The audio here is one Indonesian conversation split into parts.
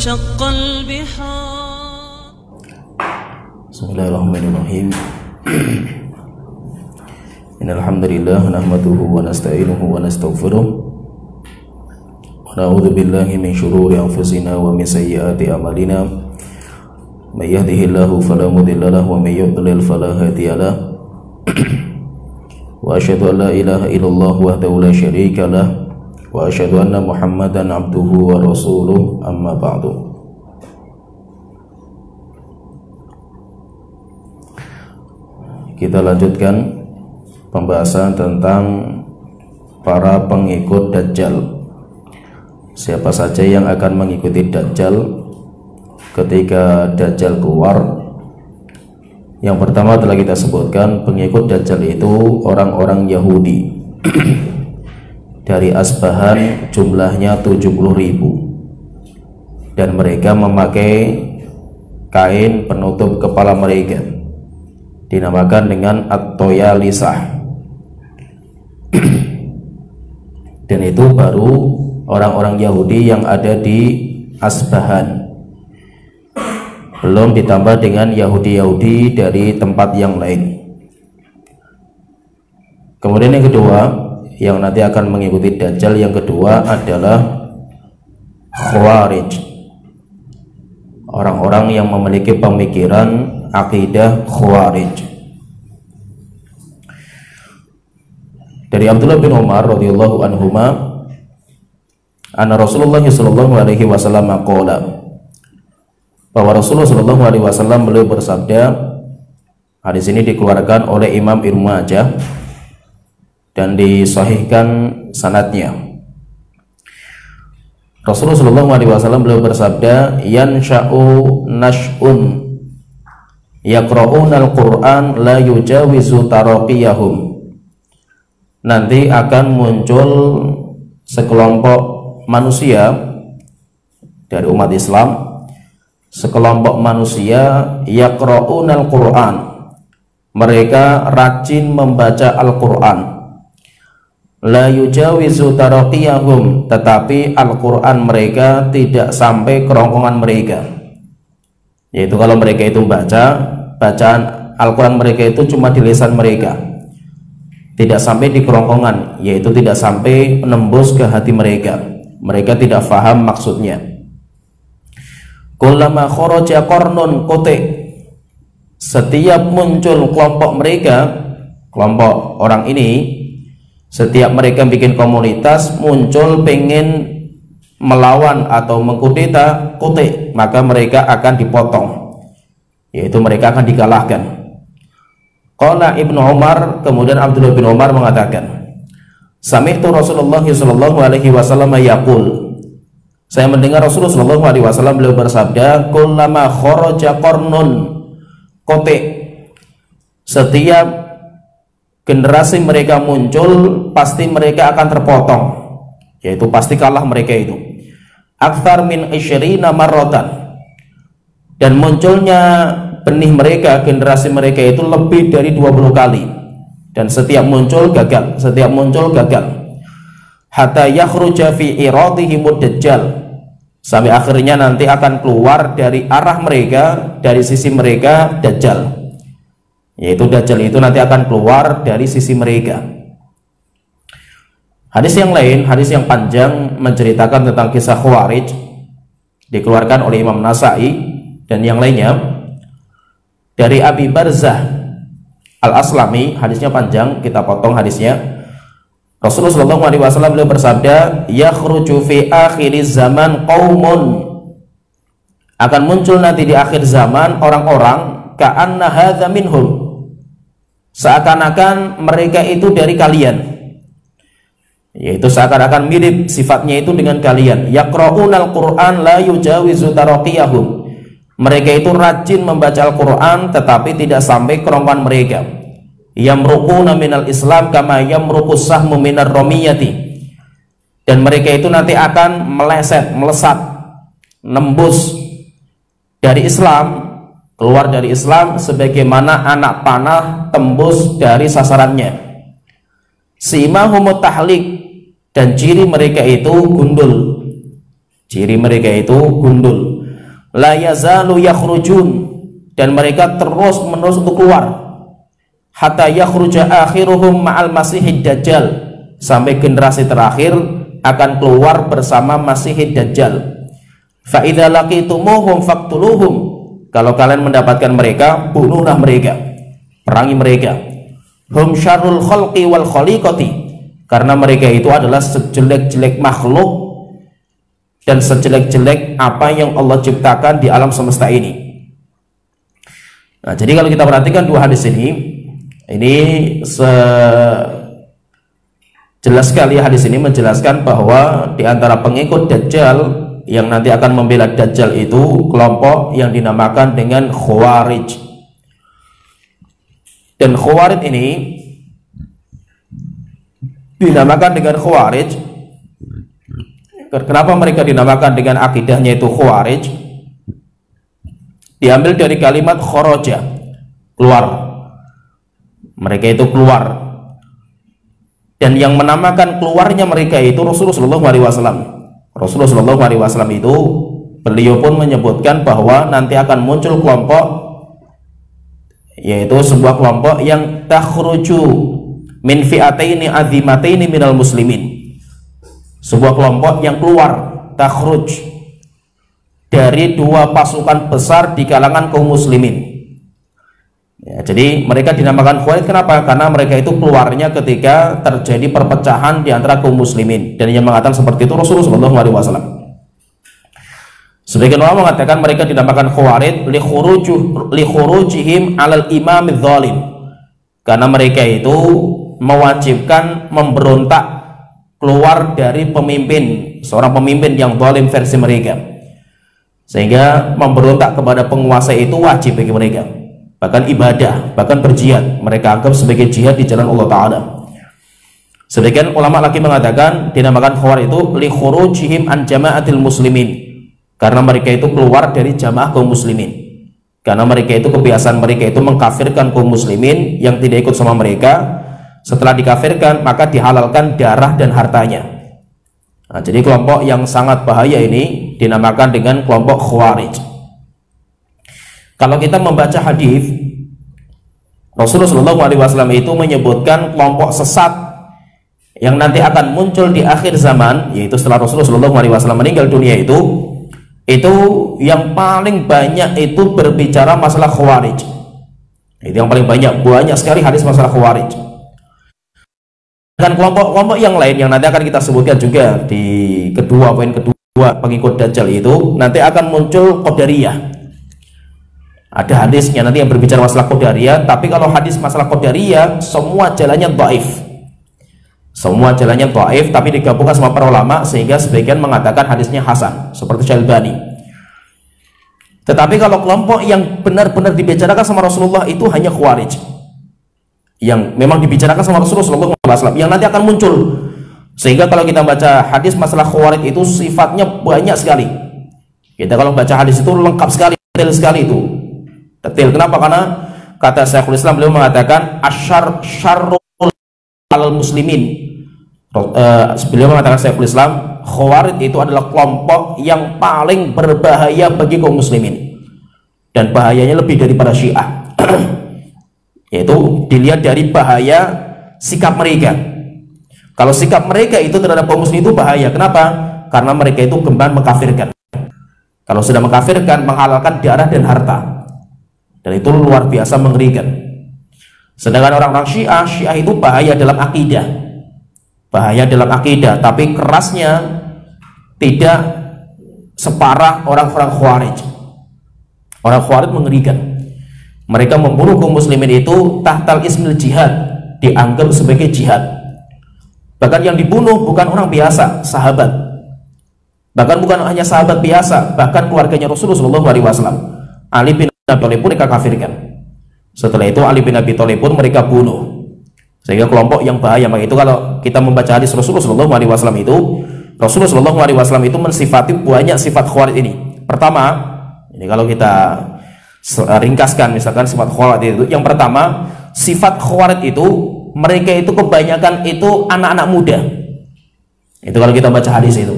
وانشق البحار. بسم الله الرحمن الرحيم. إن الحمد لله نحمده ونستعينه ونستغفره ونعوذ بالله من شرور أنفسنا ومن سيئات أعمالنا. من يهده الله فلا مضل له ومن يضلل فلا هادي له. وأشهد أن لا إله إلا الله وحده لا شريك له وأشهد أن محمدا عبده ورسوله. أما بعد. Kita lanjutkan pembahasan tentang para pengikut Dajjal. Siapa saja yang akan mengikuti Dajjal ketika Dajjal keluar. Yang pertama telah kita sebutkan, pengikut Dajjal itu orang-orang Yahudi dari Asbahan, jumlahnya 70.000, dan mereka memakai kain penutup kepala mereka, dinamakan dengan At-Toyalisah. Dan itu baru orang-orang Yahudi yang ada di Asbahan, belum ditambah dengan Yahudi-Yahudi dari tempat yang lain. Kemudian yang kedua, yang nanti akan mengikuti Dajjal, yang kedua adalah Khawarij, orang-orang yang memiliki pemikiran akidah Khawarij. Dari Abdullah bin Umar radhiyallahu anhuma, anna Rasulullah sallallahu alaihi wasallam qala, bahwa Rasulullah sallallahu alaihi wasallam beliau bersabda. Hadis ini dikeluarkan oleh Imam Ibnu Majah dan disahihkan sanadnya. Rasulullah sallallahu alaihi wasallam beliau bersabda, yansha'u nash'un yaqra'una al-Qur'an la yujawizu taraqiyahum. Nanti akan muncul sekelompok manusia dari umat Islam, sekelompok manusia yaqra'una al-Qur'an, mereka rajin membaca Al-Qur'an, la yujawizu taraqiyahum, tetapi Al-Qur'an mereka tidak sampai kerongkongan mereka. Yaitu kalau mereka itu bacaan Al-Quran mereka itu cuma di lisan mereka, tidak sampai di kerongkongan, yaitu tidak sampai menembus ke hati mereka. Mereka tidak faham maksudnya. Kullama kharaja qarnun quti, setiap muncul kelompok mereka, kelompok orang ini, setiap mereka bikin komunitas, muncul pengen melawan atau mengkudeta quti, maka mereka akan dipotong, yaitu mereka akan dikalahkan. Qala Ibnu Umar, kemudian Abdullah bin Umar mengatakan, sami'tu Rasulullah sallallahu alaihi wasallam yaqul, saya mendengar Rasulullah sallallahu alaihi wasallam beliau bersabda, kullama kharaja qarnun quti, setiap generasi mereka muncul pasti mereka akan terpotong, yaitu pasti kalah mereka itu. Akthar min 20 marratan, dan munculnya benih mereka, generasi mereka itu lebih dari 20 kali, dan setiap muncul gagal, setiap muncul gagal. Hatta yakhruja fi iradihimud dajjal, sampai akhirnya nanti akan keluar dari arah mereka, dari sisi mereka Dajjal, yaitu Dajjal itu nanti akan keluar dari sisi mereka. Hadis yang lain, hadis yang panjang menceritakan tentang kisah Khawarij, dikeluarkan oleh Imam Nasai dan yang lainnya, dari Abi Barzah Al-Aslami. Hadisnya panjang, kita potong hadisnya. Rasulullah sallallahu alaihi wasallam beliau bersabda, yakhruju fi akhiriz zaman qaumun, akan muncul nanti di akhir zaman orang-orang ka'anna hadza minhum, seakan-akan mereka itu dari kalian, yaitu seakan-akan mirip sifatnya itu dengan kalian. Yaqra'unal Qur'an la yujawizu taraqiyahum, mereka itu rajin membaca Al-Quran tetapi tidak sampai kerongkongan mereka. Yamruquna minal Islam kama yamruqus sahmu minar ramiyati, dan mereka itu nanti akan meleset, melesat, nembus dari Islam, keluar dari Islam sebagaimana anak panah tembus dari sasarannya. Simahumut tahlik, dan ciri mereka itu gundul. ciri mereka itu gundul. La yazalu yakhrujun, dan mereka terus menerus untuk keluar, hatta yakhruja akhiruhum ma'al masihid dajjal, sampai generasi terakhir akan keluar bersama masihid dajjal. Fa idza laqitumuhum faqtuluhum, kalau kalian mendapatkan mereka, bunuhlah mereka, perangi mereka. Hum syarrul khalqi wal khaliqati, karena mereka itu adalah sejelek-jelek makhluk dan sejelek-jelek apa yang Allah ciptakan di alam semesta ini. Nah, jadi kalau kita perhatikan dua hadis ini jelas sekali hadis ini menjelaskan bahwa di antara pengikut Dajjal yang nanti akan membela Dajjal itu kelompok yang dinamakan dengan Khawarij. Dan Khawarij ini dinamakan dengan Khawarij. Kenapa mereka dinamakan dengan akidahnya itu Khawarij? Diambil dari kalimat kharaja, keluar. Mereka itu keluar. Dan yang menamakan keluarnya mereka itu Rasulullah SAW. Rasulullah SAW itu, beliau pun menyebutkan bahwa nanti akan muncul kelompok, yaitu sebuah kelompok yang takhruju min fi'ataini azimataini minal muslimin, sebuah kelompok yang keluar, takhruj, dari dua pasukan besar di kalangan kaum muslimin. Ya, jadi mereka dinamakan Khawarij. Kenapa? Karena mereka itu keluarnya ketika terjadi perpecahan di antara kaum muslimin, dan yang mengatakan seperti itu Rasulullah SAW. Sebagian ulama mengatakan mereka dinamakan Khawarij li khurujihim alal imam adh-dhalim, karena mereka itu mewajibkan memberontak keluar dari pemimpin, seorang pemimpin yang zalim versi mereka, sehingga memberontak kepada penguasa itu wajib bagi mereka, bahkan ibadah, bahkan berjihad mereka anggap sebagai jihad di jalan Allah Ta'ala. Sebagian ulama lagi mengatakan dinamakan Khawarij itu li khurujihim an jama'atil muslimin, karena mereka itu keluar dari jamaah kaum muslimin, karena mereka itu kebiasaan mereka itu mengkafirkan kaum muslimin yang tidak ikut sama mereka. Setelah dikafirkan maka dihalalkan darah dan hartanya. Nah, jadi kelompok yang sangat bahaya ini dinamakan dengan kelompok Khawarij. Kalau kita membaca hadis, Rasulullah SAW itu menyebutkan kelompok sesat yang nanti akan muncul di akhir zaman, yaitu setelah Rasulullah SAW meninggal dunia itu yang paling banyak itu berbicara masalah Khawarij. Itu yang paling banyak sekali hadis masalah Khawarij. Dan kelompok-kelompok yang lain yang nanti akan kita sebutkan juga di poin kedua pengikut Dajjal itu, nanti akan muncul Qadariyah. Ada hadisnya nanti yang berbicara masalah Qadariyah, tapi kalau hadis masalah Qadariyah semua jalannya dhaif. Semua jalannya dhaif, tapi digabungkan sama para ulama sehingga sebagian mengatakan hadisnya hasan, seperti Syalbani. Tetapi kalau kelompok yang benar-benar dibicarakan sama Rasulullah itu hanya Khawarij, yang memang dibicarakan sama Rasulullah SAW, yang nanti akan muncul. Sehingga kalau kita baca hadis masalah Khawarij itu sifatnya banyak sekali. Kita kalau baca hadis itu lengkap sekali, detail sekali itu. Detail. Kenapa? Karena kata Syekhul Islam, beliau mengatakan syarrul alal muslimin. Beliau mengatakan, Syekhul Islam, Khawarij itu adalah kelompok yang paling berbahaya bagi kaum muslimin, dan bahayanya lebih daripada Syiah. Yaitu dilihat dari bahaya sikap mereka. Kalau sikap mereka itu terhadap kaum muslim itu bahaya. Kenapa? Karena mereka itu gemar mengkafirkan. Kalau sudah mengkafirkan, menghalalkan darah dan harta, dan itu luar biasa mengerikan. Sedangkan orang-orang Syiah itu bahaya dalam akidah, tapi kerasnya tidak separah orang-orang Khawarij. Orang Khawarij mengerikan. Mereka membunuh kaum muslimin itu tahtal ismil jihad, dianggap sebagai jihad. Bahkan yang dibunuh bukan orang biasa, sahabat. Bahkan bukan hanya sahabat biasa, bahkan keluarganya Rasulullah SAW. Ali bin Abi Thalib pun mereka kafirkan. Setelah itu Ali bin Abi Thalib pun mereka bunuh. Sehingga kelompok yang bahaya. Maka itu kalau kita membaca hadis Rasulullah SAW itu, Rasulullah SAW itu mensifati banyak sifat Khawarij ini. Pertama, ini kalau kita ringkaskan misalkan sifat Khawarij itu, yang pertama, sifat Khawarij itu mereka itu kebanyakan itu anak-anak muda. Itu kalau kita baca hadis itu,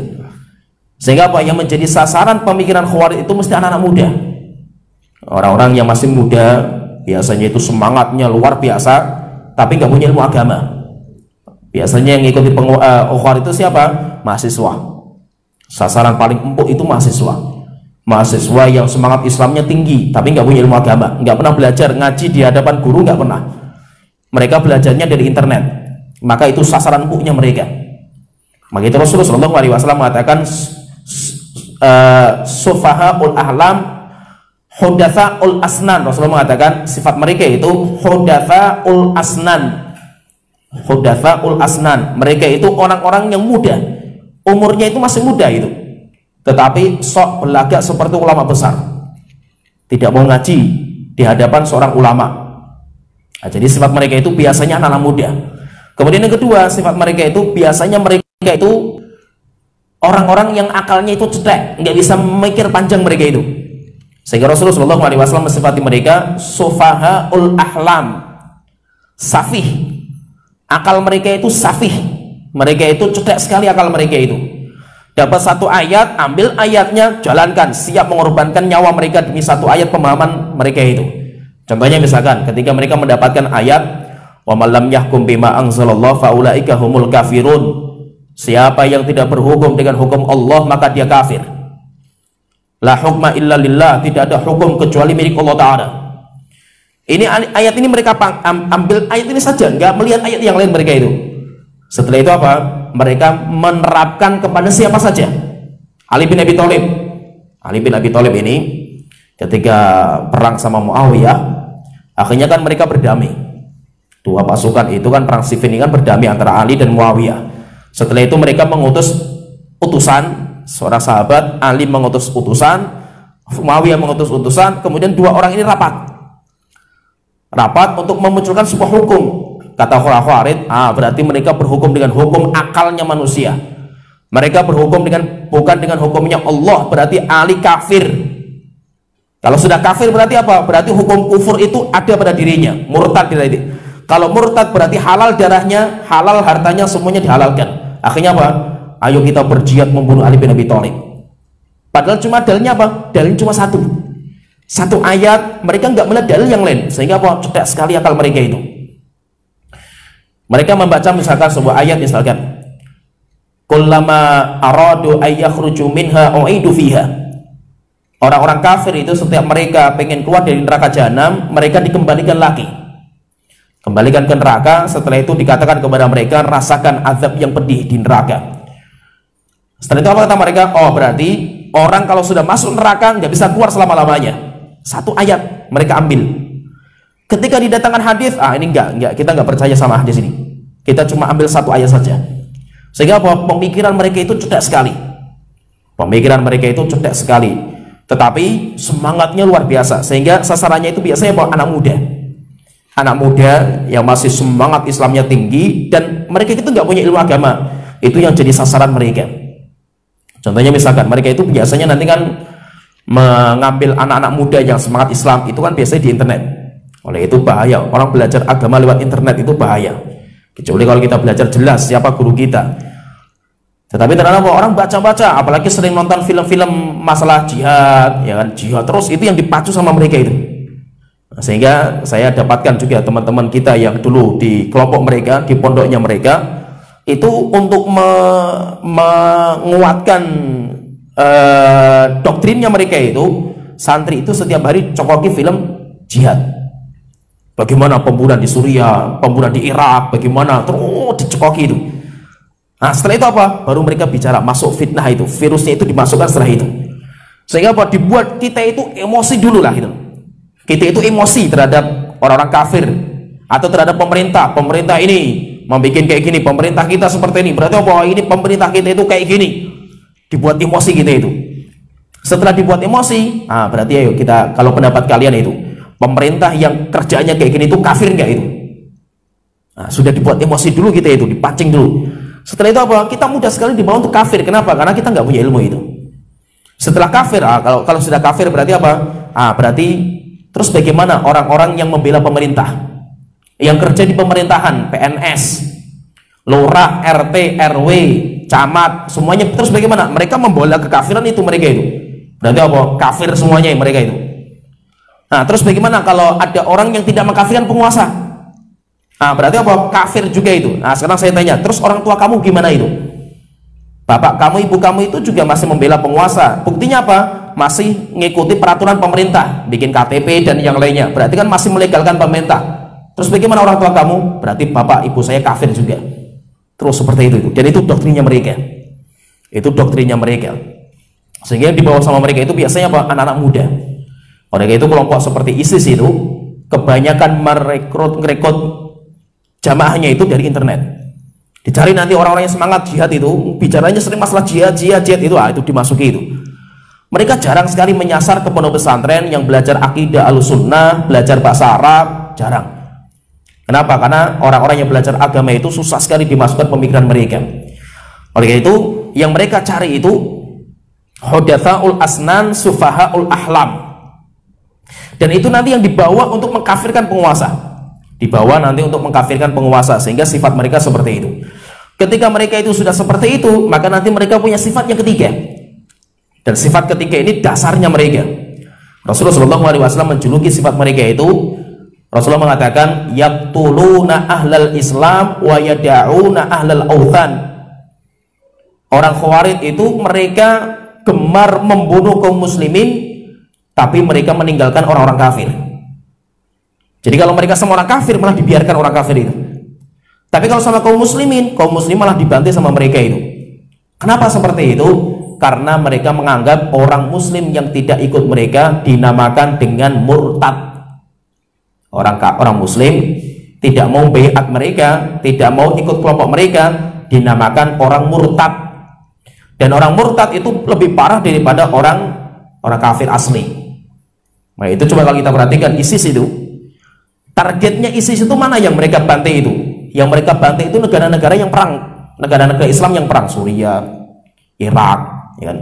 Sehingga apa yang menjadi sasaran pemikiran Khawarij itu mesti anak-anak muda, orang-orang yang masih muda, biasanya itu semangatnya luar biasa tapi nggak punya ilmu agama. Biasanya yang ikuti Khawarij itu siapa? Mahasiswa. Sasaran paling empuk itu mahasiswa yang semangat Islamnya tinggi tapi nggak punya ilmu agama, nggak pernah belajar ngaji di hadapan guru, nggak pernah. Mereka belajarnya dari internet, maka itu sasaran empuknya mereka. Maka itu Rasulullah SAW mengatakan sufahaul ahlam hudatsaul asnan. Rasulullah mengatakan sifat mereka itu hudatsaul asnan. Mereka itu orang-orang yang muda, umurnya itu masih muda itu, tetapi sok berlagak seperti ulama besar, tidak mau ngaji di hadapan seorang ulama. Nah, jadi sifat mereka itu biasanya anak-anak muda. Kemudian yang kedua, sifat mereka itu biasanya mereka itu orang-orang yang akalnya itu cetek, nggak bisa mikir panjang mereka itu. Sehingga Rasulullah SAW mensifati mereka sufahaul ahlam, safih. Akal mereka itu safih, mereka itu cetek sekali akal mereka itu. Dapat satu ayat, ambil ayatnya, jalankan, siap mengorbankan nyawa mereka demi satu ayat pemahaman mereka itu. Contohnya misalkan ketika mereka mendapatkan ayat wa man lam yahkum bima anzalallahu faulaika humul kafirun, siapa yang tidak berhukum dengan hukum Allah maka dia kafir. La hukma illa lillah, tidak ada hukum kecuali milik Allah Ta'ala. Ini ayat ini mereka ambil ayat ini saja, nggak melihat ayat yang lain mereka itu. Setelah itu apa? Mereka menerapkan kepada siapa saja. Ali bin Abi Thalib. Ali bin Abi Thalib ini ketika perang sama Muawiyah, akhirnya kan mereka berdamai. Dua pasukan itu kan perang Siffin ini kan berdamai antara Ali dan Muawiyah. Setelah itu mereka mengutus utusan, seorang sahabat, Ali mengutus utusan, Muawiyah mengutus utusan, kemudian dua orang ini rapat untuk memunculkan sebuah hukum. Kata Khawarij, berarti mereka berhukum dengan hukum akalnya manusia. Mereka berhukum bukan dengan hukumnya Allah, berarti Ali kafir. Kalau sudah kafir berarti apa? Berarti hukum kufur itu ada pada dirinya, murtad berarti. Kalau murtad berarti halal darahnya, halal hartanya, semuanya dihalalkan. Akhirnya apa? Ayo kita berjihad membunuh Ali bin Abi Thalib. Padahal cuma dalilnya apa? Dalilnya cuma satu ayat, mereka nggak melihat dalil yang lain, sehingga apa? Cetek sekali akal mereka itu. Mereka membaca misalkan sebuah ayat, misalkan kullama aradu ayyakhruju minha u'idu fiha. Orang-orang kafir itu setiap mereka pengen keluar dari neraka jahanam, mereka dikembalikan lagi, kembalikan ke neraka. Setelah itu dikatakan kepada mereka, rasakan azab yang pedih di neraka. Setelah itu apa kata mereka? Oh, berarti orang kalau sudah masuk neraka nggak bisa keluar selama-lamanya. Satu ayat mereka ambil. Ketika didatangkan hadis, ini enggak, kita nggak percaya sama hadis ini. Kita cuma ambil satu ayat saja. Sehingga apa? Pemikiran mereka itu cetek sekali. Tetapi semangatnya luar biasa. Sehingga sasarannya itu biasanya apa? Anak muda yang masih semangat Islamnya tinggi, dan mereka itu nggak punya ilmu agama. Itu yang jadi sasaran mereka. Contohnya misalkan mereka itu biasanya nanti kan mengambil anak-anak muda yang semangat Islam itu kan biasanya di internet. Oleh itu bahaya, orang belajar agama lewat internet itu bahaya, kecuali kalau kita belajar jelas siapa guru kita. Tetapi ternyata orang baca-baca, apalagi sering nonton film-film masalah jihad, ya kan, jihad terus, itu yang dipacu sama mereka itu. Sehingga saya dapatkan juga teman-teman kita yang dulu di kelompok mereka, di pondoknya mereka, itu untuk menguatkan doktrinnya mereka itu, santri itu setiap hari cokoki film jihad. Bagaimana pembunuhan di Suriah, pembunuhan di Irak, bagaimana terus dicekoki itu. Nah, setelah itu apa? Baru mereka bicara, masuk fitnah itu, virusnya itu dimasukkan setelah itu. Sehingga apa? Dibuat kita itu emosi dulu lah itu. Kita itu emosi terhadap orang-orang kafir atau terhadap pemerintah. Pemerintah ini membuat kayak gini, pemerintah kita seperti ini. Berarti apa? Ini pemerintah kita itu kayak gini. Dibuat emosi kita itu. Setelah dibuat emosi, berarti ayo kita, kalau pendapat kalian itu, pemerintah yang kerjanya kayak gini itu kafir nggak itu? Sudah dibuat emosi dulu kita itu, dipancing dulu. Setelah itu apa? Kita mudah sekali dibawa untuk kafir. Kenapa? Karena kita nggak punya ilmu itu. Setelah kafir, kalau sudah kafir berarti apa? Berarti terus bagaimana orang-orang yang membela pemerintah, yang kerja di pemerintahan, PNS, lurah, RT, RW, camat, semuanya. Terus bagaimana? Mereka membola kekafiran itu mereka itu. Berarti apa? Kafir semuanya mereka itu. Nah, terus bagaimana kalau ada orang yang tidak mengkafirkan penguasa? Nah, berarti apa? Kafir juga itu. Nah, sekarang saya tanya, terus orang tua kamu gimana itu? Bapak kamu, ibu kamu itu juga masih membela penguasa. Buktinya apa? Masih mengikuti peraturan pemerintah, bikin KTP dan yang lainnya. Berarti kan masih melegalkan pemerintah. Terus bagaimana orang tua kamu? Berarti bapak, ibu saya kafir juga. Terus seperti itu. Dan itu doktrinnya mereka. Itu doktrinnya mereka. Sehingga yang dibawa sama mereka itu biasanya apa? Anak-anak muda. Mereka itu kelompok seperti ISIS itu kebanyakan merekrut jamaahnya itu dari internet. Dicari nanti orang-orang yang semangat jihad itu, bicaranya sering masalah jihad itu dimasuki itu. Mereka jarang sekali menyasar ke pondok pesantren yang belajar akidah Ahlussunnah, belajar bahasa Arab, jarang. Kenapa? Karena orang-orang yang belajar agama itu susah sekali dimasukkan pemikiran mereka. Oleh itu, yang mereka cari itu hudatsaul asnan, sufahaul ahlam. Dan itu nanti yang dibawa untuk mengkafirkan penguasa. Dibawa nanti untuk mengkafirkan penguasa, sehingga sifat mereka seperti itu. Ketika mereka itu sudah seperti itu, maka nanti mereka punya sifat yang ketiga. Dan sifat ketiga ini dasarnya mereka. Rasulullah SAW menjuluki sifat mereka itu. Rasulullah mengatakan, yaqtuluna ahlal Islam wa yada'una ahlal authan. Orang Khawarij itu mereka gemar membunuh kaum muslimin, tapi mereka meninggalkan orang-orang kafir. Jadi kalau mereka sama orang kafir, malah dibiarkan orang kafir itu. Tapi kalau sama kaum muslimin malah dibantai sama mereka itu. Kenapa seperti itu? Karena mereka menganggap orang muslim yang tidak ikut mereka dinamakan dengan murtad. Orang muslim tidak mau baiat mereka, tidak mau ikut kelompok mereka, dinamakan orang murtad. Dan orang murtad itu lebih parah daripada orang kafir asli. Nah, itu coba kalau kita perhatikan ISIS itu, targetnya ISIS itu mana yang mereka bantai itu? Yang mereka bantai itu negara-negara yang perang, negara-negara Islam yang perang, Suriah, Irak, ya kan?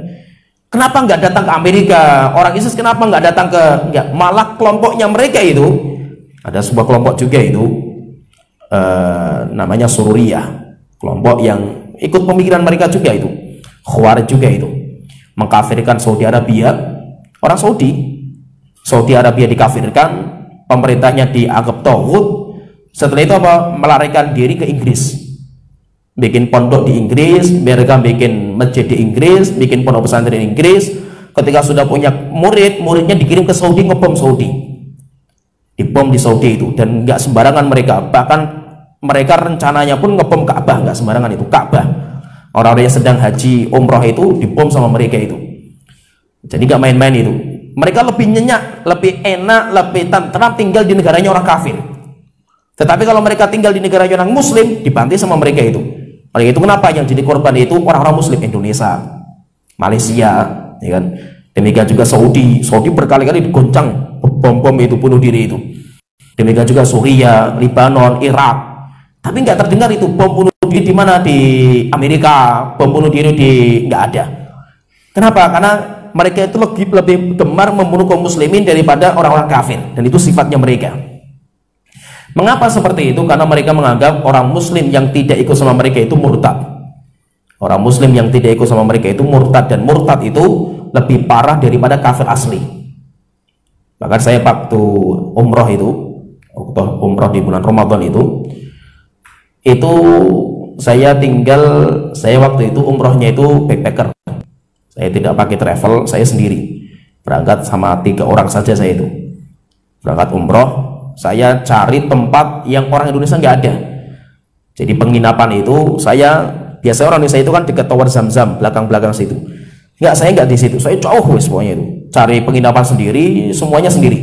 Kenapa nggak datang ke Amerika? Orang ISIS kenapa nggak datang malah kelompoknya mereka itu, ada sebuah kelompok juga itu, namanya Sururiyah, kelompok yang ikut pemikiran mereka juga itu, Khawarij juga itu, mengkafirkan Saudi Arabia, orang Saudi Arabia dikafirkan, pemerintahnya dianggap tauhid. Setelah itu apa? Melarikan diri ke Inggris, bikin pondok di Inggris, mereka bikin masjid di Inggris, bikin pondok pesantren di Inggris. Ketika sudah punya muridnya dikirim ke Saudi, ngebom Saudi, dibom di Saudi itu. Dan nggak sembarangan mereka, bahkan mereka rencananya pun ngebom Ka'bah, nggak sembarangan itu, Ka'bah. Orang-orang yang sedang haji umroh itu dibom sama mereka itu. Jadi nggak main-main itu. Mereka lebih nyenyak, lebih enak, lebih tentram tinggal di negaranya orang kafir. Tetapi kalau mereka tinggal di negaranya orang muslim, dibantai sama mereka itu. Oleh itu kenapa yang jadi korban itu orang-orang muslim? Indonesia, Malaysia, ya kan? Demikian juga Saudi berkali-kali digoncang bom itu, bunuh diri itu. Demikian juga Suriah, Lebanon, Irak. Tapi nggak terdengar itu bom bunuh diri di mana? Di Amerika, bom bunuh diri nggak ada. Kenapa? Karena mereka itu lebih gemar membunuh kaum muslimin daripada orang-orang kafir, dan itu sifatnya mereka. Mengapa seperti itu? Karena mereka menganggap orang muslim yang tidak ikut sama mereka itu murtad. Orang muslim yang tidak ikut sama mereka itu murtad, dan murtad itu lebih parah daripada kafir asli. Bahkan saya waktu umroh di bulan Ramadan itu saya waktu itu umrohnya itu backpacker. Saya tidak pakai travel, saya sendiri berangkat sama 3 orang saja. Saya itu berangkat umroh, saya cari tempat yang orang Indonesia nggak ada. Jadi penginapan itu biasanya orang Indonesia itu kan dekat tower Zam-Zam, belakang situ. Saya nggak di situ, saya jauh semuanya itu. Cari penginapan sendiri, semuanya sendiri.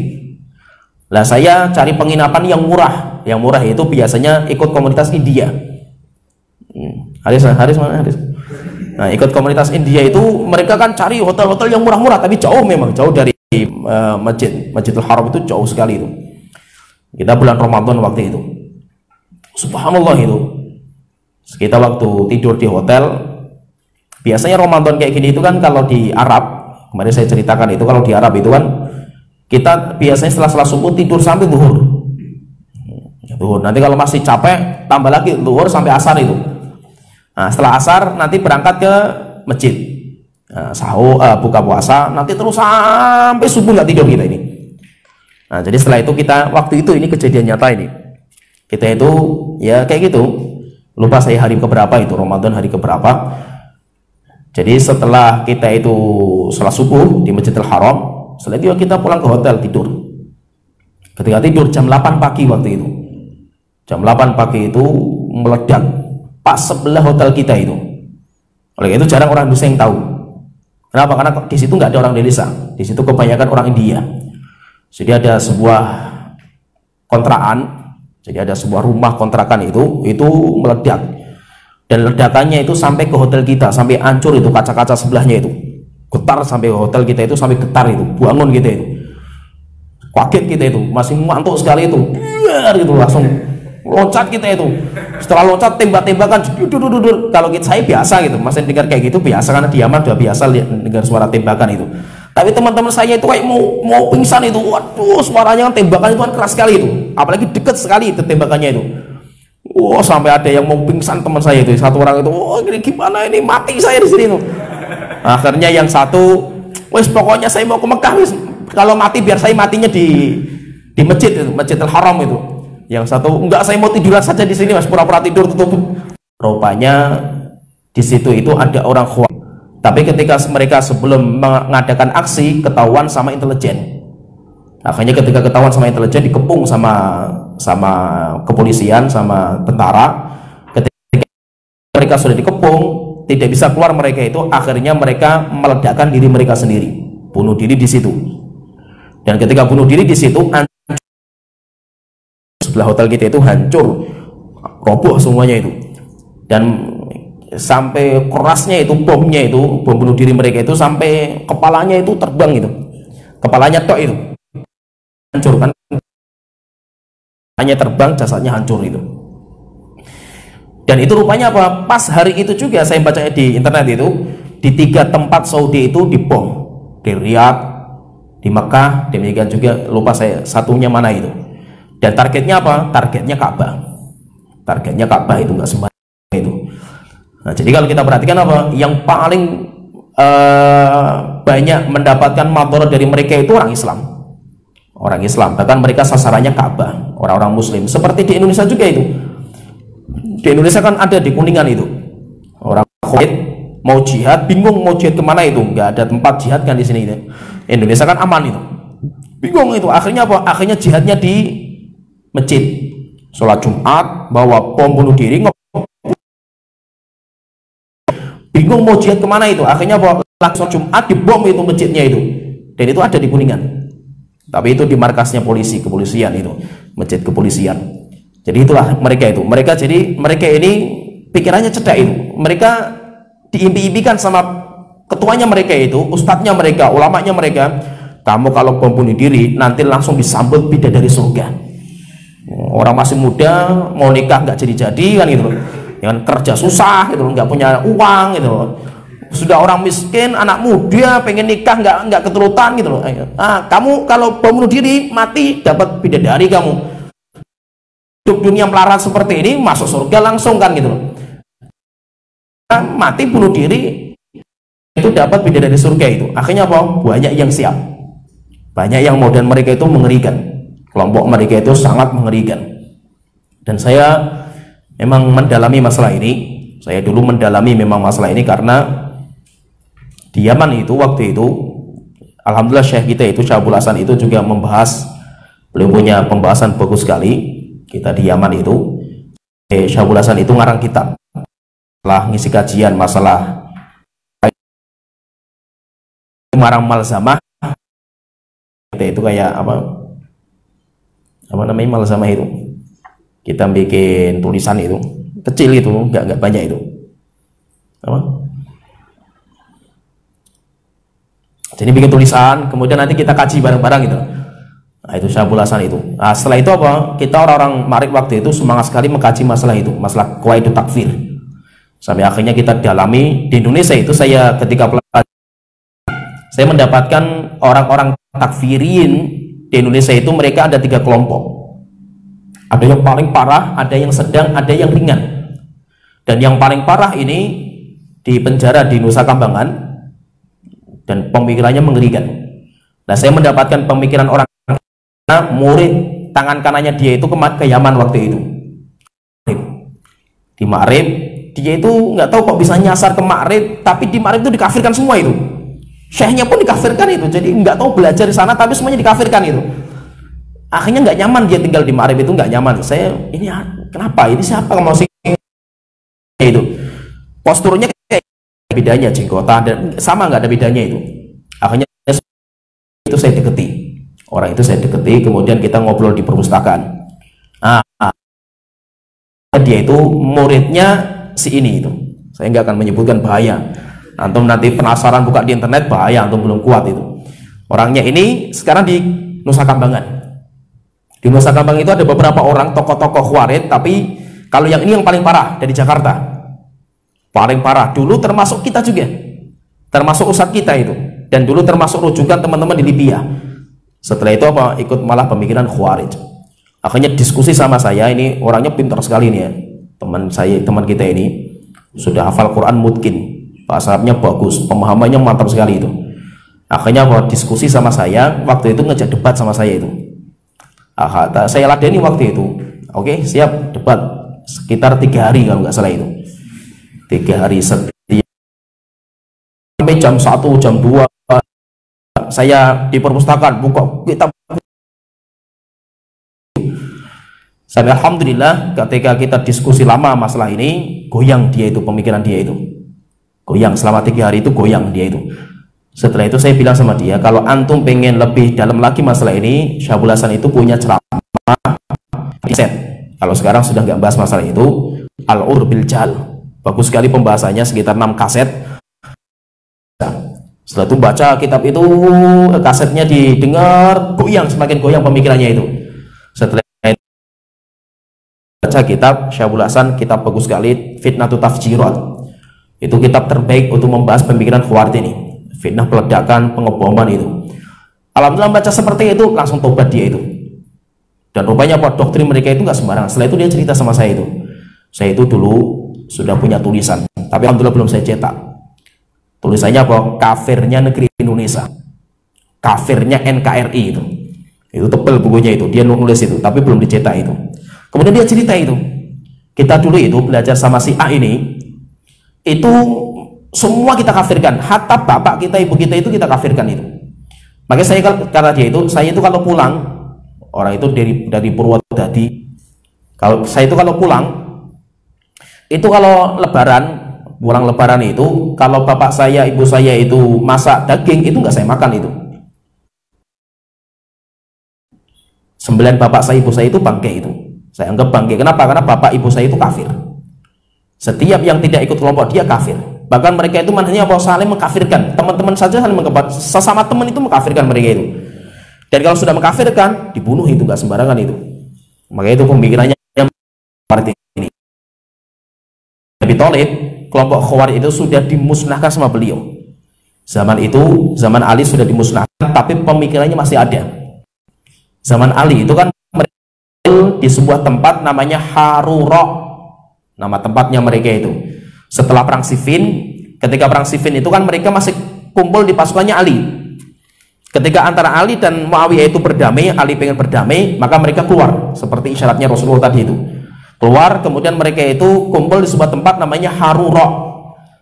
Lah saya cari penginapan yang murah. Yang murah itu biasanya ikut komunitas India. Haris mana Haris? Nah, ikut komunitas India itu mereka kan cari hotel-hotel yang murah-murah, tapi jauh, memang jauh dari Masjidil Haram, itu jauh sekali itu. Kita bulan Ramadan waktu itu, subhanallah itu, kita waktu tidur di hotel, biasanya Ramadan kayak gini itu kan kalau di Arab, kemarin saya ceritakan itu, kalau di Arab itu kan kita biasanya setelah subuh tidur sampai zuhur. Nanti kalau masih capek tambah lagi zuhur sampai asar itu. Nah, setelah asar nanti berangkat ke masjid, nah, sahur, buka puasa, nanti terus sampai subuh nggak tidur kita ini. Nah, jadi setelah itu kita, waktu itu ini kejadian nyata ini, kita itu ya kayak gitu, lupa saya hari keberapa itu, Ramadan hari keberapa. Jadi setelah kita itu sholat subuh di Masjidil Haram, setelah itu kita pulang ke hotel tidur. Ketika tidur jam 8 pagi waktu itu, jam 8 pagi itu meledak pas sebelah hotel kita itu. Oleh itu jarang orang Indonesia yang tahu. Kenapa? Karena di situ nggak ada orang Indonesia, di situ kebanyakan orang India. Jadi ada sebuah kontrakan, jadi ada sebuah rumah kontrakan itu meledak, dan ledakannya itu sampai ke hotel kita, sampai hancur itu kaca-kaca sebelahnya itu, getar sampai ke hotel kita itu, sampai getar itu, bangun kita itu, kaget kita itu, masih ngantuk sekali itu, gitu langsung loncat kita itu. Setelah loncat tembak-tembakan, kalau saya biasa gitu, masih dengar kayak gitu biasa karena di Yaman udah biasa dengar suara tembakan itu. Tapi teman-teman saya itu kayak mau pingsan itu, waduh suaranya tembakan itu kan keras sekali itu, apalagi deket sekali itu tembakannya itu. Wah, sampai ada yang mau pingsan teman saya itu, satu orang itu, oh ini gimana ini, mati saya di sini tuh. Akhirnya yang satu, wes pokoknya saya mau ke Mekah, wes kalau mati biar saya matinya di masjid itu, Masjidil Haram itu. Yang satu, enggak, saya mau tiduran saja di sini mas, pura-pura tidur tutup. Rupanya di situ itu ada orang Khawarij. Tapi ketika mereka sebelum mengadakan aksi ketahuan sama intelijen. Akhirnya ketika ketahuan sama intelijen dikepung sama kepolisian, sama tentara. Ketika mereka sudah dikepung, tidak bisa keluar mereka itu, akhirnya mereka meledakkan diri mereka sendiri, bunuh diri di situ. Dan ketika bunuh diri di situ, sebelah hotel kita itu hancur, roboh semuanya itu, dan sampai kerasnya itu bomnya itu, bom bunuh diri mereka itu, sampai kepalanya itu terbang itu, kepalanya tok itu hancur kan, hanya terbang, jasadnya hancur itu. Dan itu rupanya apa, pas hari itu juga saya baca di internet itu, di 3 tempat Saudi itu dibom, di Riyadh, di Mekah, demikian juga lupa saya satunya mana itu. Dan targetnya apa? Targetnya Ka'bah. Targetnya Ka'bah itu nggak sembarangan itu. Nah, jadi kalau kita perhatikan apa? Yang paling banyak mendapatkan madarat dari mereka itu orang Islam. Orang Islam. Bahkan mereka sasarannya Ka'bah, orang-orang Muslim. Seperti di Indonesia juga itu. Di Indonesia kan ada di Kuningan itu. Orang Khawarij mau jihad, bingung mau jihad kemana itu? Nggak ada tempat jihad kan di sini. Itu. Indonesia kan aman itu. Bingung itu. Akhirnya apa? Akhirnya jihadnya di masjid, sholat Jumat, bawa bom bunuh diri, bingung mau jihad kemana itu. Akhirnya bawa sholat Jumat, dibom itu masjidnya itu, dan itu ada di Kuningan, tapi itu di markasnya polisi, kepolisian itu, masjid kepolisian. Jadi itulah mereka itu, mereka ini pikirannya cedak itu, mereka diimpi-impikan sama ketuanya mereka itu, ustadznya mereka, ulamanya mereka, kamu kalau bom bunuh diri nanti langsung disambut bidadari surga. Orang masih muda mau nikah nggak jadi-jadi kan gitu, dengan kerja susah gitu, nggak punya uang gitu. Sudah orang miskin, anak muda pengen nikah nggak keturutan gitu loh. Kamu kalau bunuh diri mati dapat bidadari kamu. Hidup dunia melarat seperti ini masuk surga langsung kan gitu loh. Mati bunuh diri itu dapat bidadari surga itu. Akhirnya apa? Banyak yang siap, banyak yang mau, dan mereka itu mengerikan. Kelompok mereka itu sangat mengerikan. Dan saya memang mendalami masalah ini. Saya dulu mendalami memang masalah ini karena di Yaman itu waktu itu, alhamdulillah Syekh kita itu Syekh Abdul Hasan itu juga membahas, beliau punya pembahasan bagus sekali. Kita di Yaman itu, Syekh Abdul Hasan itu ngarang kitab setelah ngisi kajian masalah ngarang malzamah. Kita itu kayak apa namanya malzamah itu, kita bikin tulisan itu kecil itu, nggak banyak itu apa, jadi bikin tulisan kemudian nanti kita kaji bareng-bareng gitu. Nah, itu Syekh Abdul Hasan itu. Nah, setelah itu apa, kita orang-orang Marif waktu itu semangat sekali mengkaji masalah itu, masalah qawaidut takfir, sampai akhirnya kita dalami. Di Indonesia itu saya ketika saya mendapatkan orang-orang takfirin di Indonesia itu, mereka ada 3 kelompok. Ada yang paling parah, ada yang sedang, ada yang ringan. Dan yang paling parah ini di penjara di Nusa Kambangan, dan pemikirannya mengerikan. Nah, saya mendapatkan pemikiran orang, murid tangan kanannya dia itu ke Yaman waktu itu. Di Ma'rib, dia itu nggak tahu kok bisa nyasar ke Ma'rib, tapi di Ma'rib itu dikafirkan semua itu. Syekhnya pun dikafirkan itu, jadi nggak tahu belajar di sana, tapi semuanya dikafirkan itu. Akhirnya nggak nyaman dia tinggal di Ma'rib itu, nggak nyaman. Saya ini kenapa? Ini siapa yang mau sih itu? Posturnya kayak bedanya jenggotan dan sama, nggak ada bedanya itu. Akhirnya itu saya deketi, orang itu saya deketi, kemudian kita ngobrol di perpustakaan. Dia itu muridnya si ini itu. Saya nggak akan menyebutkan, bahaya. Antum nanti penasaran buka di internet, bahaya, antum belum kuat itu. Orangnya ini sekarang di Nusa Kambangan. Di Nusa Kambangan itu ada beberapa orang tokoh-tokoh Khawarij, tapi kalau yang ini yang paling parah dari Jakarta. Paling parah dulu termasuk kita juga. Termasuk ustadz kita itu. Dan dulu termasuk rujukan teman-teman di Libya. Setelah itu apa? Ikut malah pemikiran Khawarij. Akhirnya diskusi sama saya, ini orangnya pintar sekali nih ya. Teman kita ini sudah hafal Quran mungkin, bahasa Arabnya bagus, pemahamannya mantap sekali itu. Akhirnya apa? Diskusi sama saya, waktu itu ngejak debat sama saya itu. Saya ladeni waktu itu. Oke, siap debat sekitar 3 hari kalau nggak salah itu. 3 hari setiap sampai jam 1, jam 2 saya di perpustakaan buka kitab. Sampai alhamdulillah ketika kita diskusi lama masalah ini, goyang dia itu, pemikiran dia itu goyang. Selama 3 hari itu goyang dia itu. Setelah itu saya bilang sama dia, kalau antum pengen lebih dalam lagi masalah ini, Syabul Hasan itu punya ceramah set. Kalau sekarang sudah nggak bahas masalah itu, Al-Ur bil Jahl, bagus sekali pembahasannya, sekitar 6 kaset. Setelah itu baca kitab itu, kasetnya didengar, goyang, semakin goyang pemikirannya itu. Setelah itu baca kitab Syabul Hasan, kitab bagus sekali, Fitnatut Tafjirat. Itu kitab terbaik untuk membahas pemikiran Khawarij ini, fitnah peledakan, pengeboman itu. Alhamdulillah baca seperti itu, langsung tobat dia itu. Dan rupanya apa, doktrin mereka itu nggak sembarangan. Setelah itu dia cerita sama saya itu, saya itu dulu sudah punya tulisan, tapi alhamdulillah belum saya cetak. Tulisannya apa? Kafirnya negeri Indonesia, kafirnya NKRI itu. Itu tebal bukunya itu, dia nulis itu, tapi belum dicetak itu. Kemudian dia cerita itu, kita dulu itu belajar sama si A ini, itu semua kita kafirkan, hatta bapak kita, ibu kita itu kita kafirkan itu. Makanya saya karena dia itu, saya itu kalau pulang, orang itu dari Purwodadi, kalau saya itu kalau pulang, itu kalau lebaran, pulang lebaran itu, kalau bapak saya, ibu saya itu masak daging, itu nggak saya makan itu. Sembelihan bapak saya, ibu saya itu bangke itu, saya anggap bangke. Kenapa? Karena bapak ibu saya itu kafir. Setiap yang tidak ikut kelompok dia kafir. Bahkan mereka itu manhajnya apa? Saling mengkafirkan. Teman-teman saja saling mengkafirkan. Sesama teman itu mengkafirkan mereka itu. Dan kalau sudah mengkafirkan, dibunuh itu, nggak sembarangan itu. Makanya itu pemikirannya seperti ini. Abi Thalib, kelompok Khawarij itu sudah dimusnahkan sama beliau. Zaman itu, zaman Ali sudah dimusnahkan, tapi pemikirannya masih ada. Zaman Ali itu kan di sebuah tempat namanya Harura. Nama tempatnya mereka itu. Setelah perang Siffin, ketika perang Siffin itu kan mereka masih kumpul di pasukannya Ali. Ketika antara Ali dan Muawiyah itu berdamai, Ali pengen berdamai, maka mereka keluar seperti isyaratnya Rasulullah tadi itu. Keluar, kemudian mereka itu kumpul di sebuah tempat namanya Harura.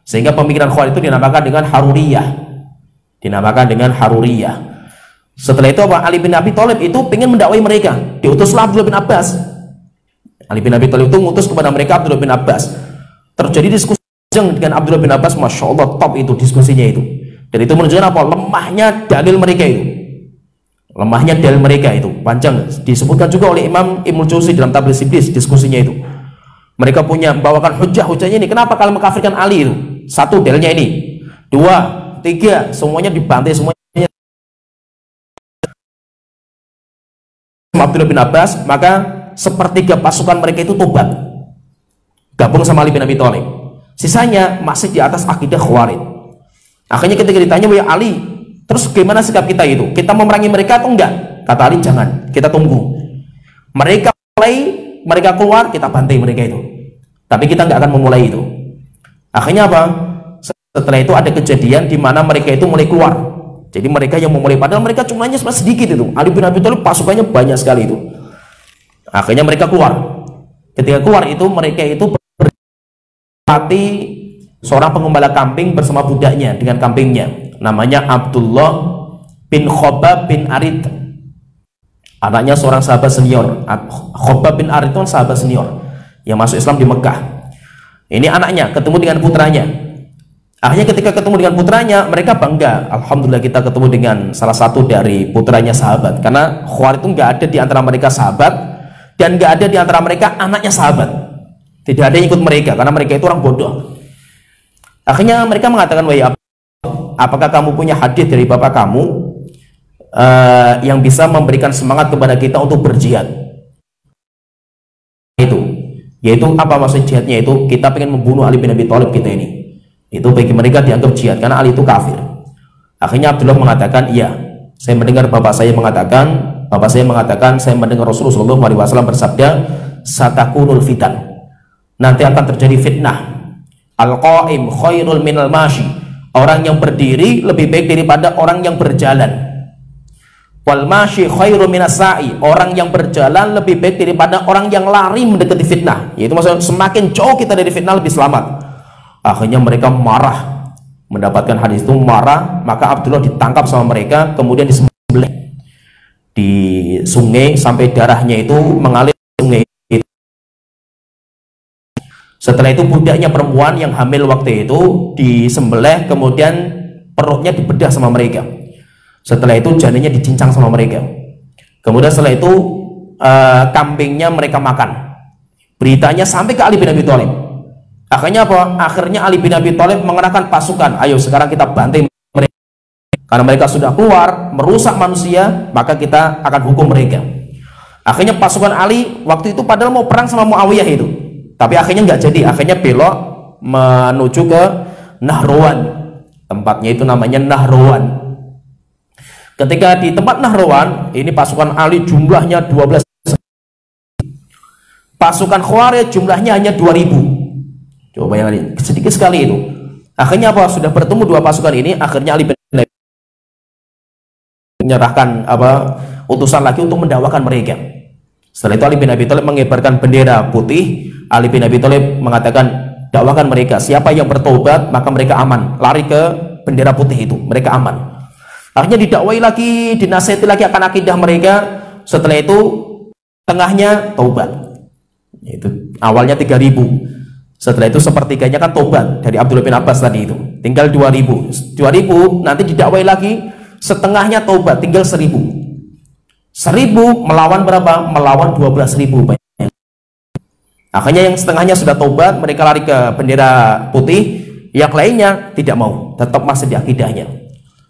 Sehingga pemikiran Khawarij itu dinamakan dengan Haruriyah. Dinamakan dengan Haruriyah. Setelah itu apa? Ali bin Abi Thalib itu pengen mendakwai mereka. Diutuslah Abdullah bin Abbas. Ali bin Abi Thalib itu mengutus kepada mereka Abdullah bin Abbas. Terjadi diskusi dengan Abdullah bin Abbas, masya Allah, top itu diskusinya itu. Dan itu menunjukkan apa? Lemahnya dalil mereka itu. Lemahnya dalil mereka itu panjang, disebutkan juga oleh Imam Ibnu Jauzi dalam Tablis Iblis diskusinya itu. Mereka punya membawakan hujah-hujahnya ini. Kenapa kalian mengkafirkan Ali itu? 1, dalilnya ini. 2, 3, semuanya dibantai semuanya. Abdullah bin Abbas, maka sepertiga pasukan mereka itu tobat, gabung sama Ali bin Abi Thalib. Sisanya masih di atas akidah Khawarij. Akhirnya ketika ditanya, "Ya Ali, terus gimana sikap kita itu? Kita memerangi mereka atau enggak?" Kata Ali, "Jangan, kita tunggu. Mereka keluar, kita bantai mereka itu. tapi kita nggak akan memulai itu. Akhirnya apa? Setelah itu ada kejadian di mana mereka itu mulai keluar. Jadi mereka yang memulai, padahal mereka jumlahnya sedikit itu. Ali bin Abi Thalib pasukannya banyak sekali itu. Akhirnya mereka keluar. Ketika keluar itu mereka itu berarti seorang pengembala kambing bersama budaknya dengan kambingnya. Namanya Abdullah bin Khobab bin Arid. Anaknya seorang sahabat senior. Khobab bin Arid itu sahabat senior yang masuk Islam di Mekah. Ini anaknya ketemu dengan putranya. Akhirnya ketika ketemu dengan putranya, mereka bangga. Alhamdulillah kita ketemu dengan salah satu dari putranya sahabat. Karena Khawarij itu nggak ada di antara mereka sahabat, dan nggak ada di antara mereka anaknya sahabat. Tidak ada yang ikut mereka, karena mereka itu orang bodoh. Akhirnya mereka mengatakan, wahai apakah kamu punya hadis dari bapak kamu yang bisa memberikan semangat kepada kita untuk berjihad? Yaitu apa maksud jihadnya? Itu kita pengen membunuh Ali bin Abi Thalib kita ini. Itu bagi mereka dianggap jihad karena Ali itu kafir. Akhirnya Abdullah mengatakan, iya, saya mendengar bapak saya mengatakan saya mendengar Rasulullah SAW bersabda, satakunul fitan, nanti akan terjadi fitnah. Al-qaim khairul minal mashi, orang yang berdiri lebih baik daripada orang yang berjalan. Wal mashi khairul minas sa'i, orang yang berjalan lebih baik daripada orang yang lari mendekati fitnah. Yaitu maksudnya semakin jauh kita dari fitnah lebih selamat. Akhirnya mereka marah, mendapatkan hadis itu marah, maka Abdullah ditangkap sama mereka, kemudian disembelih di sungai sampai darahnya itu mengalir sungai. Setelah itu budaknya perempuan yang hamil waktu itu disembelih, kemudian perutnya dibedah sama mereka. Setelah itu janinnya dicincang sama mereka. Kemudian setelah itu kambingnya mereka makan. Beritanya sampai ke Ali bin Abi Thalib. Akhirnya apa? Akhirnya Ali bin Abi Thalib mengerahkan pasukan. Ayo sekarang kita bantai mereka. Karena mereka sudah keluar merusak manusia, maka kita akan hukum mereka. Akhirnya pasukan Ali waktu itu padahal mau perang sama Muawiyah itu, tapi akhirnya nggak jadi. Akhirnya belok menuju ke Nahrawan. Tempatnya itu namanya Nahrawan. Ketika di tempat Nahrawan, ini pasukan Ali jumlahnya 12. Pasukan Khawarij jumlahnya hanya 2000. Coba bayangkan, sedikit sekali itu. Akhirnya apa? Sudah bertemu dua pasukan ini, akhirnya Ali bin Abi Thalib menyerahkan utusan lagi untuk mendakwakan mereka. Setelah itu Ali bin Abi Thalib mengibarkan bendera putih. Ali bin Abi Thalib mengatakan, dakwakan mereka. Siapa yang bertobat maka mereka aman. Lari ke bendera putih itu, mereka aman. Akhirnya didakwai lagi, dinasihati lagi akan akidah mereka. Setelah itu tengahnya taubat. Itu awalnya 3000. Setelah itu sepertiganya kan tobat dari Abdullah bin Abbas tadi itu, tinggal 2000 nanti didakwai lagi, setengahnya tobat tinggal 1000 melawan berapa? Melawan 12.000. Akhirnya yang setengahnya sudah tobat, mereka lari ke bendera putih, yang lainnya tidak mau, tetap masih di akidahnya.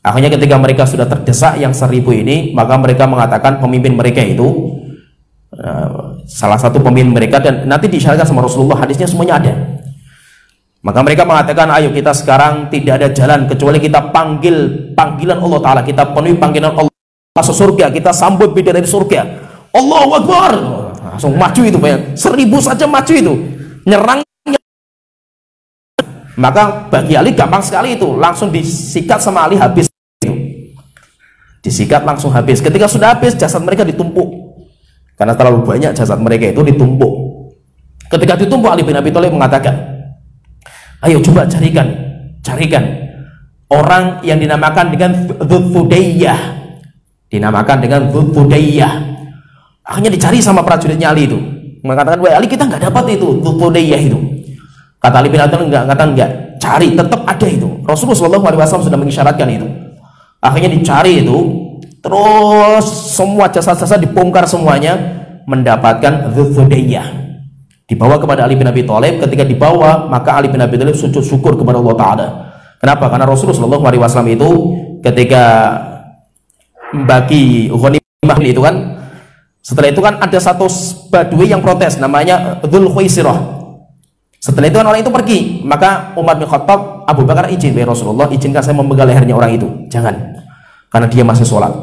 Akhirnya ketika mereka sudah terdesak yang 1000 ini, maka mereka mengatakan pemimpin mereka itu salah satu pemimpin mereka, dan nanti disyaratkan sama Rasulullah, hadisnya semuanya ada. Maka mereka mengatakan, ayo kita sekarang tidak ada jalan kecuali kita panggil panggilan Allah Ta'ala, kita penuhi panggilan Allah masuk surga, kita sambut bidadari surga. Allahu Akbar, langsung maju itu, bayang 1000 saja maju itu, nyerang. Maka bagi Ali gampang sekali itu, langsung disikat sama Ali, habis itu. Disikat langsung habis. Ketika sudah habis, jasad mereka ditumpuk. Karena terlalu banyak jasad mereka itu ditumpuk. Ketika ditumpuk, Ali bin Abi Thalib mengatakan, ayo coba carikan orang yang dinamakan dengan Dzulfudayyah. Dinamakan dengan Dzulfudayyah. Akhirnya dicari sama prajuritnya Ali itu. Mengatakan, wah Ali, kita nggak dapat itu Dzulfudayyah itu. Kata Ali bin Abi Thalib, enggak, cari, tetap ada itu. Rasulullah SAW sudah mengisyaratkan itu. Akhirnya dicari itu. Terus semua jasad-jasad dibongkar semuanya, mendapatkan Dzulfudayyah. Dibawa kepada Ali bin Abi Thalib. Ketika dibawa, maka Ali bin Abi Thalib sujud syukur kepada Allah Ta'ala. Kenapa? Karena Rasulullah SAW itu ketika membagi ghanimah itu kan, setelah itu kan ada satu badui yang protes, namanya Dzul Khuwaisirah. Setelah itu kan orang itu pergi, maka Umar bin Khattab, Abu Bakar izin, ya Rasulullah, izinkan saya memegang lehernya orang itu. Jangan, karena dia masih sholat.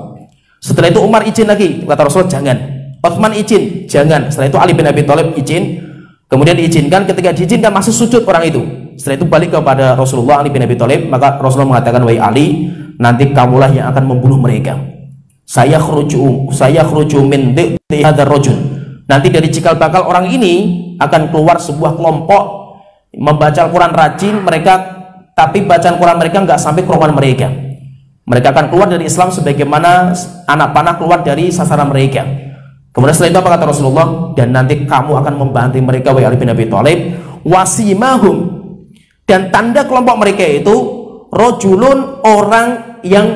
Setelah itu Umar izin lagi, kata Rasulullah, jangan. Utsman izin, jangan. Setelah itu Ali bin Abi Thalib izin. Kemudian diizinkan, ketika diizinkan masih sujud orang itu. Setelah itu balik kepada Rasulullah Ali bin Abi Thalib, maka Rasulullah mengatakan, wahai Ali, nanti kamulah yang akan membunuh mereka. Saya khruju min hadzal rajul. Nanti dari cikal bakal orang ini akan keluar sebuah kelompok membaca Al-Quran rajin mereka, tapi bacaan Quran mereka nggak sampai ke rumah mereka. Mereka akan keluar dari Islam sebagaimana anak panah keluar dari sasaran mereka. Kemudian setelah itu apa kata Rasulullah? Dan nanti kamu akan membantu mereka, wahai Ali bin Abi Thalib, wasimahum, dan tanda kelompok mereka itu rojulun, orang yang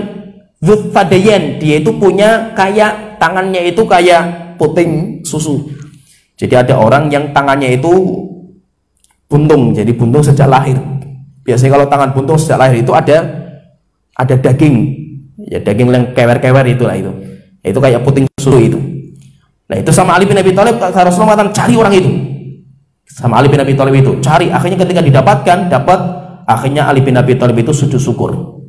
dzufadayan, dia itu punya kayak tangannya itu kayak puting susu. Jadi ada orang yang tangannya itu buntung, jadi buntung sejak lahir. Biasanya kalau tangan buntung sejak lahir itu ada daging, ya daging yang kewer-kewer itulah itu. Itu kayak puting susu itu. Nah itu sama Ali bin Abi Thalib, Rasulullah mengatakan cari orang itu. Sama Ali bin Abi Thalib itu cari. Akhirnya ketika didapatkan, akhirnya Ali bin Abi Thalib itu sujud syukur.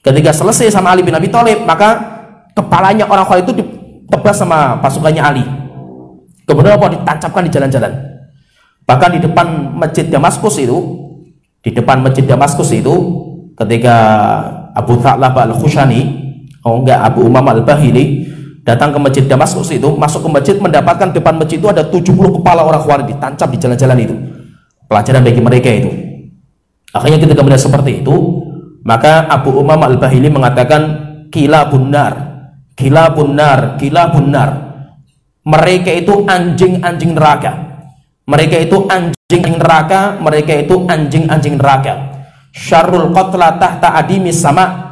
Ketika selesai sama Ali bin Abi Thalib, maka kepalanya orang Khawarij itu ditebas sama pasukannya Ali. Kemudian apa? Ditancapkan di jalan-jalan. Bahkan di depan masjid Damaskus itu, ketika Abu Tha'labah al-Khushani, Abu Umamah al-Bahili datang ke masjid Damaskus itu, masuk ke masjid, mendapatkan depan masjid itu ada 70 kepala orang Khawarij ditancap di jalan-jalan itu. Pelajaran bagi mereka itu. Akhirnya ketika melihat seperti itu, maka Abu Umamah al-Bahili mengatakan kilabun nar. Mereka itu anjing-anjing neraka. Mereka itu anjing-anjing neraka. Syarrul qatla tahta adimis sama.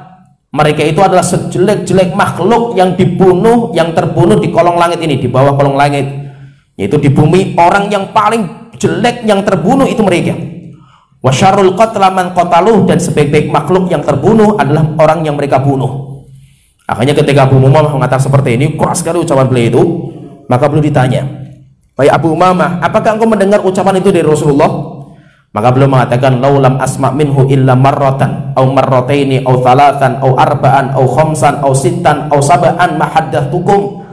Mereka itu adalah sejelek-jelek makhluk yang dibunuh, yang terbunuh di kolong langit ini, di bawah kolong langit, yaitu di bumi. Orang yang paling jelek yang terbunuh itu mereka. Wa syarrul qatla man qataluh, dan sebaik-baik makhluk yang terbunuh adalah orang yang mereka bunuh. Akhirnya ketika Abu Umamah mengatakan seperti ini, keras sekali ucapan beliau itu, maka beliau ditanya, wahai Abu Umamah, apakah engkau mendengar ucapan itu dari Rasulullah? Maka beliau mengatakan, laulam asma' minhu illa marratan au marrataini au thalathan au arba'an au khamsan au sittan au sab'an ma haddatsukum.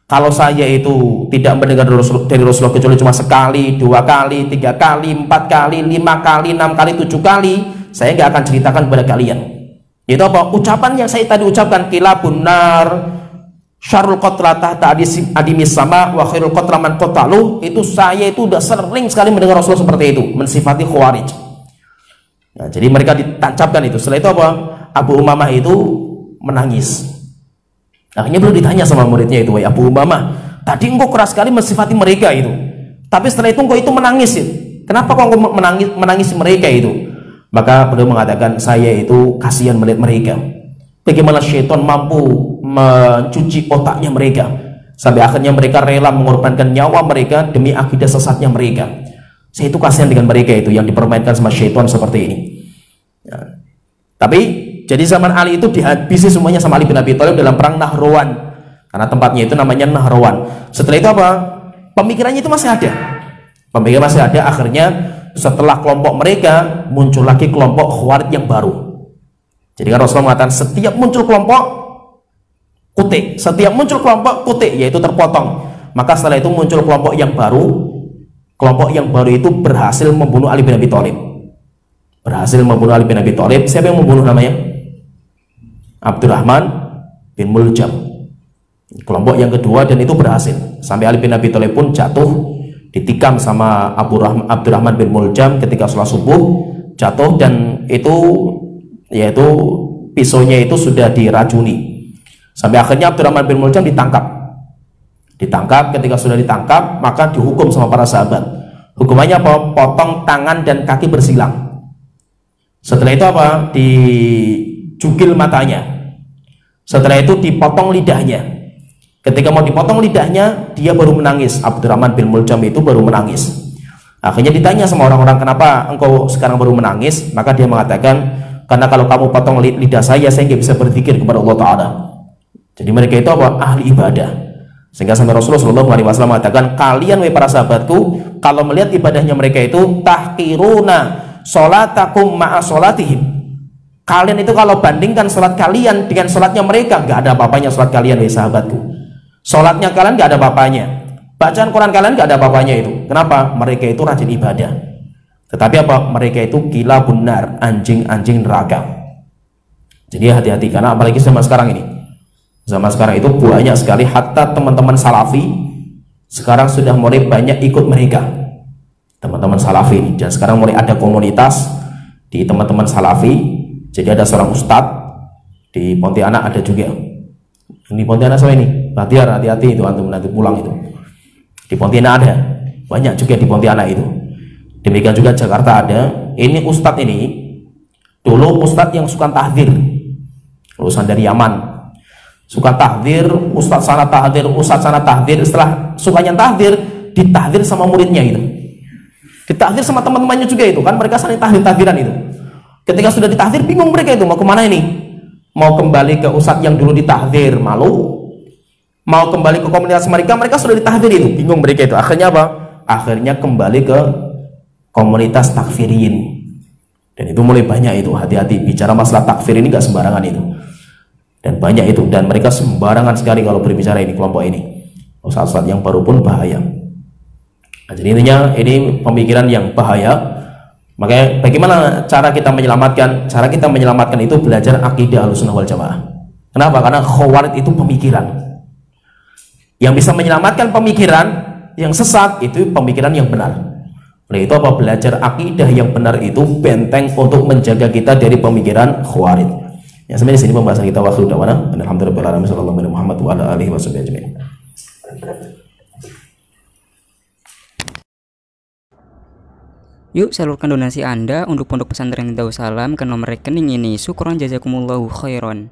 Kalau saya itu tidak mendengar dari Rasulullah kecuali cuma sekali, 2 kali, 3 kali, 4 kali, 5 kali, 6 kali, 7 kali, saya nggak akan ceritakan kepada kalian. Itu apa? Ucapan yang saya tadi ucapkan, kilabun nar, syarrul qatla tahta adimis sama wa khairul qatla man qatalu, itu saya itu udah sering sekali mendengar Rasulullah seperti itu mensifati Khawarij. Nah, jadi mereka ditancapkan itu. Setelah itu apa? Abu Umamah itu menangis. Akhirnya belum ditanya sama muridnya itu, wahai Abu Umamah, tadi engkau keras sekali mensifati mereka itu, tapi setelah itu engkau itu menangis ya. Kenapa kau menangis mereka itu? Maka beliau mengatakan, saya itu kasihan melihat mereka, bagaimana syaitan mampu mencuci otaknya mereka, sampai akhirnya mereka rela mengorbankan nyawa mereka demi akidah sesatnya mereka. Saya itu kasihan dengan mereka itu yang dipermainkan sama syaitan seperti ini. Ya. Tapi jadi zaman Ali itu dihabisi semuanya sama Ali bin Abi Thalib dalam perang Nahrawan, karena tempatnya itu namanya Nahrawan. Setelah itu apa? Pemikirannya itu masih ada. Pemikiran masih ada. Akhirnya setelah kelompok mereka muncul lagi kelompok Khawarij yang baru. Jadi kan Rasulullah mengatakan setiap muncul kelompok kutik, yaitu terpotong. Maka setelah itu muncul kelompok yang baru. Kelompok yang baru itu berhasil membunuh Ali bin Abi Thalib. Siapa yang membunuh namanya? Abdurrahman bin Muljam. Kelompok yang kedua, dan itu berhasil sampai Ali bin Abi Thalib pun jatuh, ditikam sama Abdurrahman bin Muljam ketika sholat subuh, jatuh, dan itu yaitu pisaunya itu sudah diracuni. Sampai akhirnya Abdurrahman bin Muljam ditangkap. Ketika sudah ditangkap, maka dihukum sama para sahabat. Hukumannya apa? Potong tangan dan kaki bersilang. Setelah itu apa? Dijugil matanya. Setelah itu dipotong lidahnya. Ketika mau dipotong lidahnya, dia baru menangis. Abdurrahman bin Muljam itu baru menangis. Akhirnya ditanya sama orang-orang, kenapa engkau sekarang baru menangis? Maka dia mengatakan, karena kalau kamu potong lidah saya nggak bisa berzikir kepada Allah Ta'ala. Jadi mereka itu apa? Ahli ibadah. Sehingga sampai Rasulullah SAW mengatakan, kalian wahai para sahabatku, kalau melihat ibadahnya mereka itu, tahqiruna sholatakum ma'a sholatihim, kalian itu kalau bandingkan sholat kalian dengan sholatnya mereka, nggak ada apa-apanya sholat kalian wahai sahabatku. Sholatnya kalian nggak ada apa-apanya, Bacaan Quran kalian nggak ada apa-apanya itu. Kenapa? Mereka itu rajin ibadah. Tetapi apa? Mereka itu gila benar, anjing-anjing neraka. Jadi hati-hati, karena apalagi zaman sekarang ini. Zaman sekarang itu banyak sekali, hatta teman-teman salafi sekarang sudah mulai banyak ikut mereka. Teman-teman salafi ini, dan sekarang mulai ada komunitas di teman-teman salafi. Jadi ada seorang ustadz di Pontianak, ada juga di Pontianak sama ini Bahtiar, hati-hati itu antum nanti pulang itu. Di Pontianak ada, banyak juga di Pontianak itu. Demikian juga Jakarta ada. Ini ustadz ini dulu ustadz yang suka tahdzir, lulusan dari Yaman, suka tahdzir, ustadz sana tahdzir, ustadz sana tahdzir. Setelah sukanya tahdzir, ditahdzir sama muridnya itu, ditahdzir sama teman-temannya juga itu kan, mereka saling tahdzir-tahdziran itu. Ketika sudah ditahdzir, bingung mereka itu mau kemana ini, mau kembali ke ustadz yang dulu ditahdzir, malu, mau kembali ke komunitas mereka, mereka sudah ditahdzir itu, bingung mereka itu. Akhirnya apa? Akhirnya kembali ke komunitas takfirin. Dan itu mulai banyak itu, hati-hati, bicara masalah takfir ini gak sembarangan itu, dan banyak itu, dan mereka sembarangan sekali kalau berbicara ini, kelompok ini, ustadz yang baru pun bahaya. Nah, jadi intinya ini pemikiran yang bahaya. Makanya bagaimana cara kita menyelamatkan? Cara kita menyelamatkan itu belajar akidah Ahlussunnah wal Jamaah. Kenapa? Karena Khawarij itu pemikiran. Yang bisa menyelamatkan pemikiran yang sesat itu pemikiran yang benar. Oleh itu apa? Belajar akidah yang benar itu benteng untuk menjaga kita dari pemikiran Khawarij. Ya, sampai di sini pembahasan kita. Wa akhiru da'wana alhamdulillahi rabbil alamin sallallahu alaihi Muhammad wa ala alihi washabihi ajmain. Yuk salurkan donasi Anda untuk Pondok Pesantren Darussalam ke nomor rekening ini. Syukron jazakumullahu khairan.